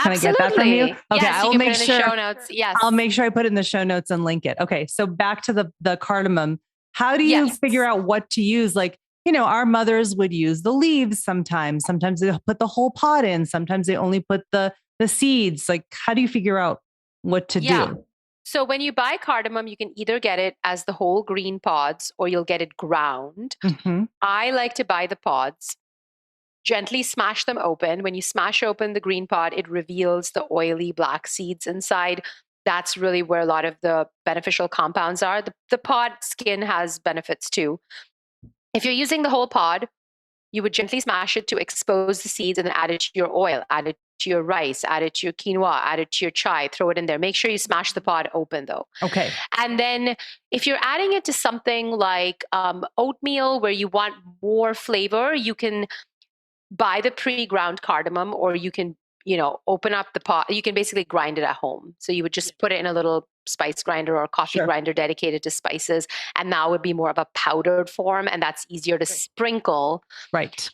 Can Absolutely. I get that from you? Okay, yes, I'll make sure. Show notes. Yes, I'll make sure I put it in the show notes and link it. Okay, so back to the cardamom. How do you figure out what to use? Like, our mothers would use the leaves sometimes. Sometimes they'll put the whole pod in. Sometimes they only put the seeds. Like, how do you figure out what to do? So when you buy cardamom, you can either get it as the whole green pods or you'll get it ground. I like to buy the pods. Gently smash them open. When you smash open the green pod, it reveals the oily black seeds inside. That's really where a lot of the beneficial compounds are. The pod skin has benefits too. If you're using the whole pod, you would gently smash it to expose the seeds and then add it to your oil, add it to your rice, add it to your quinoa, add it to your chai, throw it in there. Make sure you smash the pod open though. Okay. And then if you're adding it to something like oatmeal where you want more flavor, you can buy the pre-ground cardamom, or you can open up the pot. You can basically grind it at home. So you would just put it in a little spice grinder or a coffee Sure. grinder dedicated to spices. And now would be more of a powdered form. And that's easier to sprinkle Right.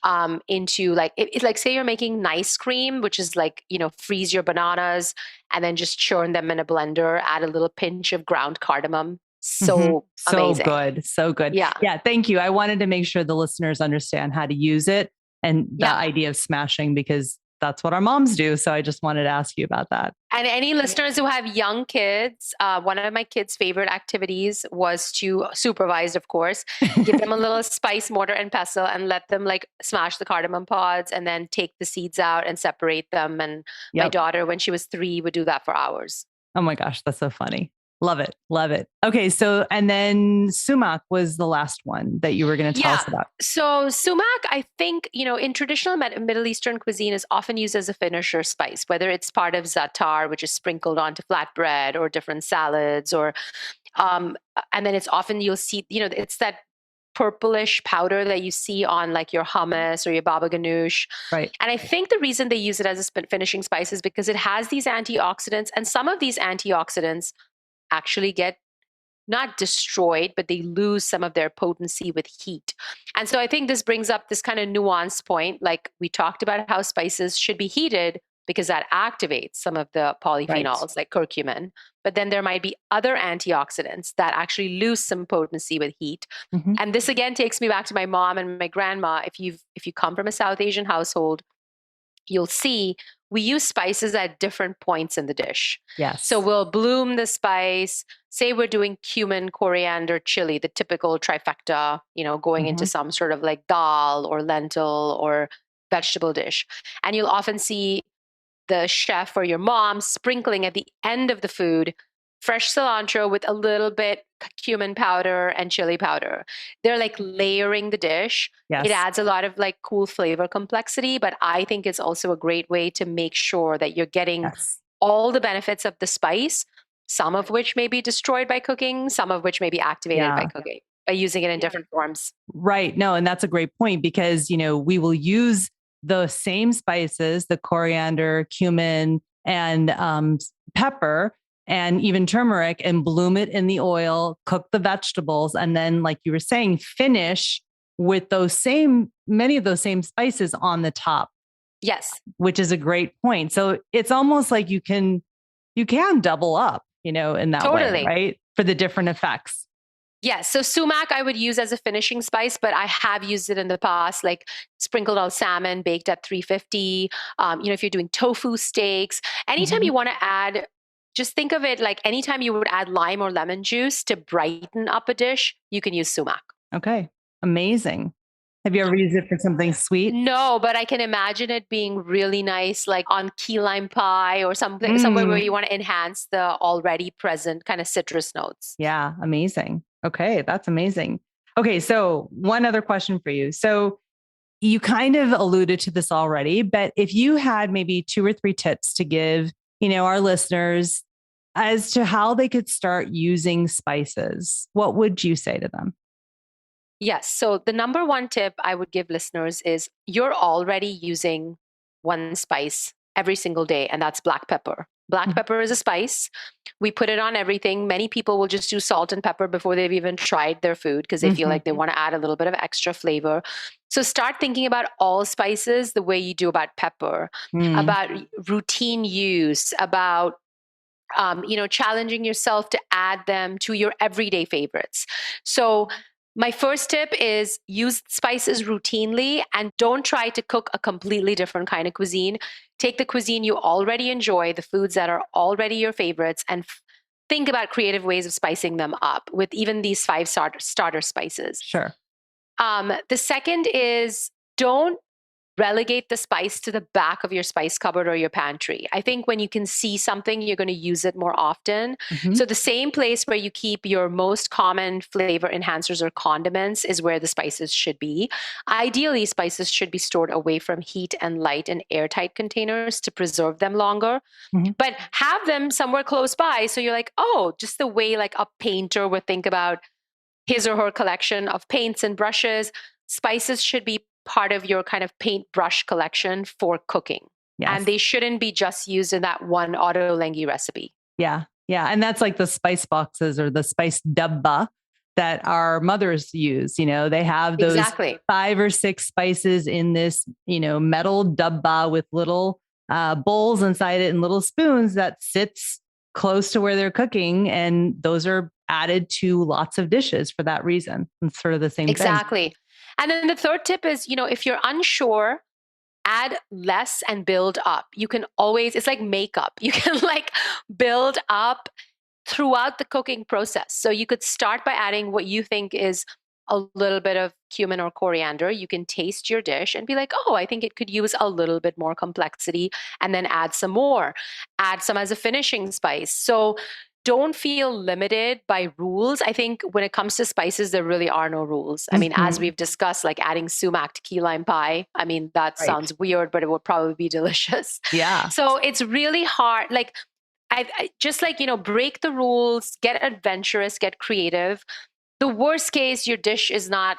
into like, it's like, say you're making nice cream, which is like, freeze your bananas and then just churn them in a blender, add a little pinch of ground cardamom. So So amazing. good. So good. Yeah. Yeah. Thank you. I wanted to make sure the listeners understand how to use it and the idea of smashing, because that's what our moms do. So I just wanted to ask you about that. And any listeners who have young kids, one of my kids' favorite activities was to supervise, of course, give them a little spice mortar and pestle and let them like smash the cardamom pods and then take the seeds out and separate them. And my daughter, when she was 3, would do that for hours. Oh my gosh, that's so funny. Love it. Love it. Okay. So, and then sumac was the last one that you were going to tell us about. So sumac, I think, in traditional Middle Eastern cuisine is often used as a finisher spice, whether it's part of za'atar, which is sprinkled onto flatbread or different salads, or, and then it's often, you'll see, it's that purplish powder that you see on like your hummus or your baba ganoush. Right. And I think the reason they use it as a finishing spice is because it has these antioxidants, and some of these antioxidants actually get not destroyed, but they lose some of their potency with heat. And so I think this brings up this kind of nuanced point. Like we talked about how spices should be heated because that activates some of the polyphenols like curcumin. But then there might be other antioxidants that actually lose some potency with heat. And this again takes me back to my mom and my grandma. If you come from a South Asian household, you'll see we use spices at different points in the dish. Yes. So we'll bloom the spice. Say we're doing cumin, coriander, chili, the typical trifecta, going into some sort of like dal or lentil or vegetable dish. And you'll often see the chef or your mom sprinkling at the end of the food fresh cilantro with a little bit cumin powder and chili powder. They're like layering the dish. Yes. It adds a lot of like cool flavor complexity, but I think it's also a great way to make sure that you're getting all the benefits of the spice, some of which may be destroyed by cooking, some of which may be activated by cooking, by using it in different forms. Right. No, and that's a great point because, we will use the same spices, the coriander, cumin, and pepper, and even turmeric, and bloom it in the oil, cook the vegetables, and then, like you were saying, finish with many of those same spices on the top. Yes. Which is a great point. So it's almost like you can double up, in that way, right? For the different effects. Yes. So sumac I would use as a finishing spice, but I have used it in the past, like sprinkled on salmon, baked at 350. If you're doing tofu steaks, anytime you want to add, just think of it like anytime you would add lime or lemon juice to brighten up a dish, you can use sumac. Okay. Amazing. Have you ever used it for something sweet? No, but I can imagine it being really nice, like on key lime pie or something, somewhere where you want to enhance the already present kind of citrus notes. Yeah. Amazing. Okay. That's amazing. Okay. So one other question for you. So you kind of alluded to this already, but if you had maybe 2 or 3 tips to give, our listeners as to how they could start using spices, what would you say to them? Yes. So the number one tip I would give listeners is you're already using one spice every single day, and that's black pepper. Black pepper is a spice. We put it on everything. Many people will just do salt and pepper before they've even tried their food because they feel like they want to add a little bit of extra flavor. So start thinking about all spices the way you do about pepper, about routine use, about challenging yourself to add them to your everyday favorites. So my first tip is use spices routinely and don't try to cook a completely different kind of cuisine. Take the cuisine you already enjoy, the foods that are already your favorites, and think about creative ways of spicing them up with even these 5 starter spices. Sure. The second is don't relegate the spice to the back of your spice cupboard or your pantry. I think when you can see something, you're going to use it more often. So the same place where you keep your most common flavor enhancers or condiments is where the spices should be. Ideally, spices should be stored away from heat and light in airtight containers to preserve them longer. But have them somewhere close by. So you're like, oh, just the way like a painter would think about his or her collection of paints and brushes, spices should be part of your kind of paint brush collection for cooking. And Yes. they shouldn't be just used in that one ottolenghi recipe. Yeah. Yeah. And that's like the spice boxes or the spice dabba that our mothers use. They have those Exactly. 5 or 6 spices in this, metal dabba with little bowls inside it and little spoons that sits close to where they're cooking. And those are added to lots of dishes for that reason. It's sort of the same thing. Exactly. And then the third tip is, if you're unsure, add less and build up. You can always, it's like makeup. You can like build up throughout the cooking process. So you could start by adding what you think is a little bit of cumin or coriander. You can taste your dish and be like, oh, I think it could use a little bit more complexity, and then add some more. Add some as a finishing spice. So don't feel limited by rules. I think when it comes to spices, there really are no rules. I mean, as Mhm. we've discussed, like adding sumac to key lime pie, I mean, that Right. sounds weird, but it would probably be delicious. Yeah. So it's really hard. Like, I just like, break the rules, get adventurous, get creative. The worst case, your dish is not,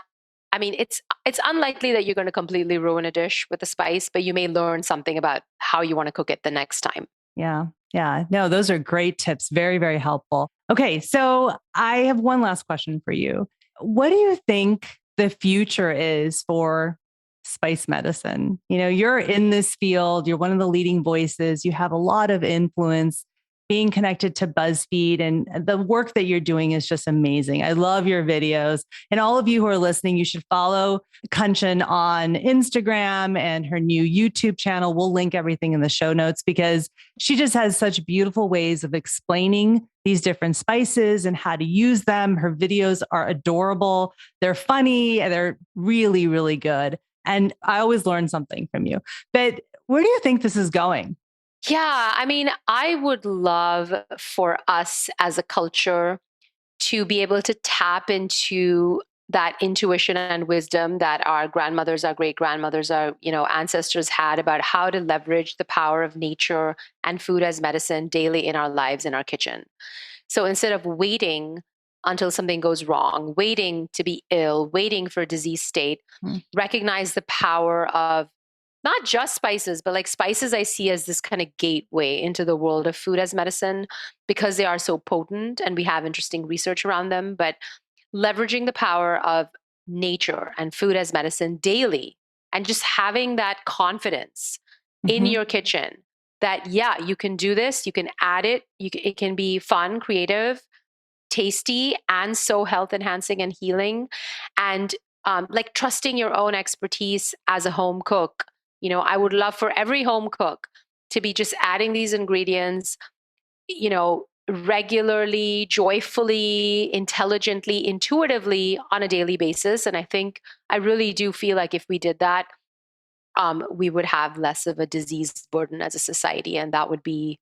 I mean, it's unlikely that you're going to completely ruin a dish with a spice, but you may learn something about how you want to cook it the next time. Yeah. Yeah. No, those are great tips. Very, very helpful. Okay. So I have one last question for you. What do you think the future is for spice medicine? You're in this field, you're one of the leading voices, you have a lot of influence being connected to BuzzFeed, and the work that you're doing is just amazing. I love your videos. And all of you who are listening, you should follow Kanchan on Instagram and her new YouTube channel. We'll link everything in the show notes because she just has such beautiful ways of explaining these different spices and how to use them. Her videos are adorable. They're funny and they're really, really good. And I always learn something from you. But where do you think this is going? Yeah, I mean, I would love for us as a culture to be able to tap into that intuition and wisdom that our grandmothers, our great grandmothers, our ancestors had about how to leverage the power of nature and food as medicine daily in our lives in our kitchen. So instead of waiting until something goes wrong, waiting to be ill, waiting for a disease state, Mm. recognize the power of not just spices, but like spices I see as this kind of gateway into the world of food as medicine because they are so potent and we have interesting research around them. But leveraging the power of nature and food as medicine daily and just having that confidence in Mhm. your kitchen that, yeah, you can do this, you can add it, it can be fun, creative, tasty, and so health enhancing and healing. And like trusting your own expertise as a home cook. I would love for every home cook to be just adding these ingredients, regularly, joyfully, intelligently, intuitively on a daily basis. And I really do feel like if we did that, we would have less of a disease burden as a society. And that would be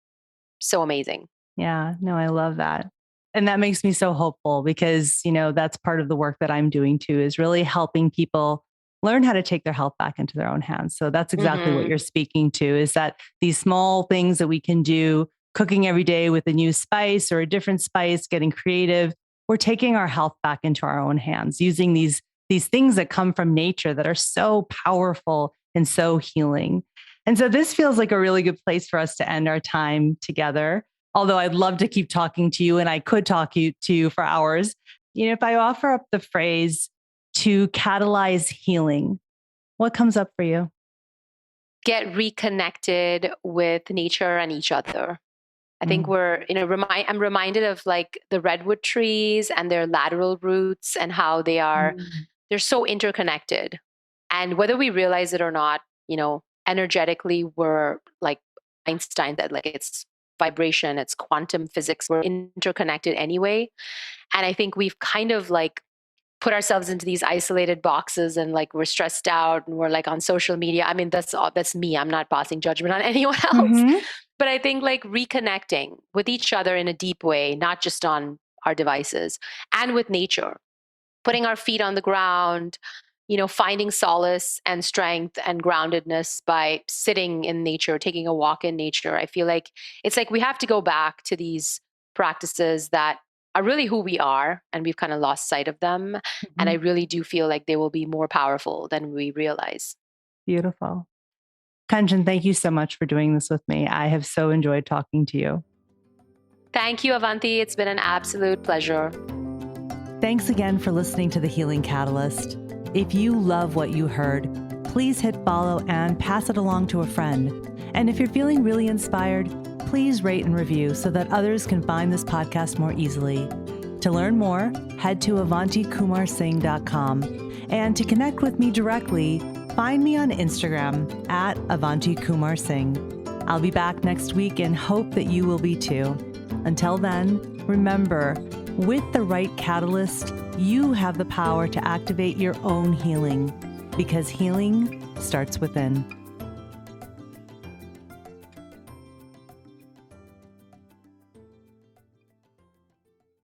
so amazing. Yeah, no, I love that. And that makes me so hopeful because, that's part of the work that I'm doing too, is really helping people learn how to take their health back into their own hands. So that's exactly what Hmm. you're speaking to, is that these small things that we can do, cooking every day with a new spice or a different spice, getting creative, we're taking our health back into our own hands using these things that come from nature that are so powerful and so healing. And so this feels like a really good place for us to end our time together. Although I'd love to keep talking to you and I could to you for hours. If I offer up the phrase to catalyze healing, what comes up for you? Get reconnected with nature and each other. I think Mm. I'm reminded of like the redwood trees and their lateral roots and how Mm. they're so interconnected. And whether we realize it or not, energetically, we're like Einstein said, like it's vibration, it's quantum physics, we're interconnected anyway. And I think we've kind of like put ourselves into these isolated boxes and like we're stressed out and we're like on social media. I mean, that's me. I'm not passing judgment on anyone else. Hmm. But I think like reconnecting with each other in a deep way, not just on our devices and with nature, putting our feet on the ground, finding solace and strength and groundedness by sitting in nature, taking a walk in nature. I feel like it's like we have to go back to these practices that are really who we are, and we've kind of lost sight of them. And I Hmm. really do feel like they will be more powerful than we realize. Beautiful. Kanchan, thank you so much for doing this with me. I have so enjoyed talking to you. Thank you, Avanti. It's been an absolute pleasure. Thanks again for listening to The Healing Catalyst. If you love what you heard, please hit follow and pass it along to a friend. And if you're feeling really inspired, please rate and review so that others can find this podcast more easily. To learn more, head to avantikumarsingh.com. And to connect with me directly, find me on Instagram at avantikumarsingh. I'll be back next week and hope that you will be too. Until then, remember, with the right catalyst, you have the power to activate your own healing, because healing starts within.